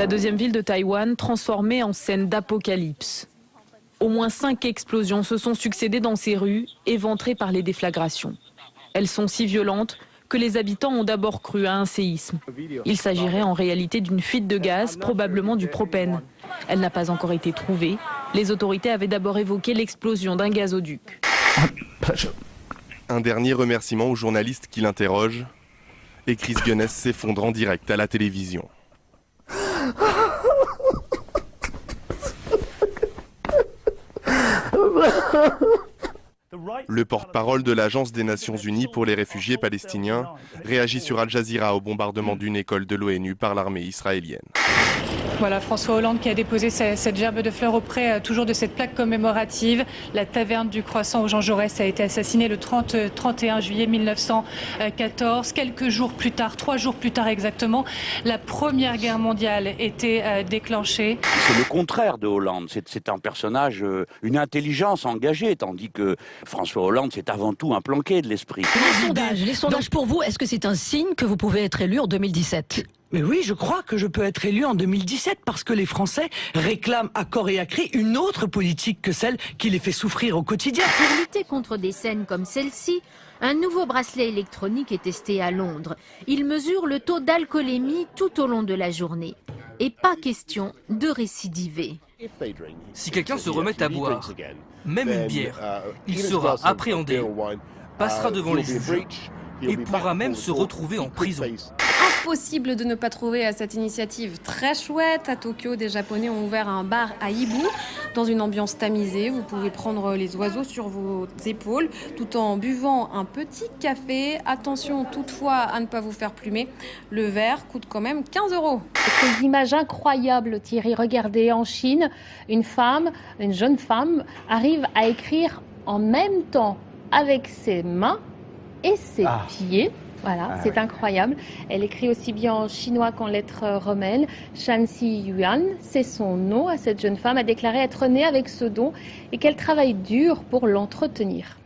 La deuxième ville de Taïwan, transformée en scène d'apocalypse. Au moins 5 explosions se sont succédées dans ces rues, éventrées par les déflagrations. Elles sont si violentes que les habitants ont d'abord cru à un séisme. Il s'agirait en réalité d'une fuite de gaz, probablement du propane. Elle n'a pas encore été trouvée. Les autorités avaient d'abord évoqué l'explosion d'un gazoduc. Un dernier remerciement aux journalistes qui l'interrogent. Et Chris Gunness s'effondre en direct à la télévision. Le porte-parole de l'Agence des Nations Unies pour les réfugiés palestiniens réagit sur Al Jazeera au bombardement d'une école de l'ONU par l'armée israélienne. Voilà François Hollande qui a déposé cette gerbe de fleurs auprès toujours de cette plaque commémorative. La taverne du Croissant où Jean Jaurès a été assassiné le 31 juillet 1914. Quelques jours plus tard, 3 jours plus tard exactement, la Première Guerre mondiale était déclenchée. C'est le contraire de Hollande. C'est un personnage, une intelligence engagée, tandis que François Hollande, c'est avant tout un planqué de l'esprit. Les sondages pour vous, est-ce que c'est un signe que vous pouvez être élu en 2017 ? Mais oui, je crois que je peux être élu en 2017 parce que les Français réclament à corps et à cri une autre politique que celle qui les fait souffrir au quotidien. Pour lutter contre des scènes comme celle-ci, un nouveau bracelet électronique est testé à Londres. Il mesure le taux d'alcoolémie tout au long de la journée. Et pas question de récidiver. Si quelqu'un se remet à boire, même une bière, il sera appréhendé, passera devant les juges et pourra même se retrouver en prison. Impossible de ne pas trouver cette initiative très chouette. À Tokyo, des Japonais ont ouvert un bar à Ibu dans une ambiance tamisée. Vous pouvez prendre les oiseaux sur vos épaules tout en buvant un petit café. Attention toutefois à ne pas vous faire plumer. Le verre coûte quand même 15 €. Ces images incroyables, Thierry. Regardez, en Chine, une jeune femme, arrive à écrire en même temps avec ses mains et ses pieds. Voilà, c'est incroyable. Elle écrit aussi bien en chinois qu'en lettres romaines. Shan Si-yuan, c'est son nom à cette jeune femme, a déclaré être née avec ce don et qu'elle travaille dur pour l'entretenir.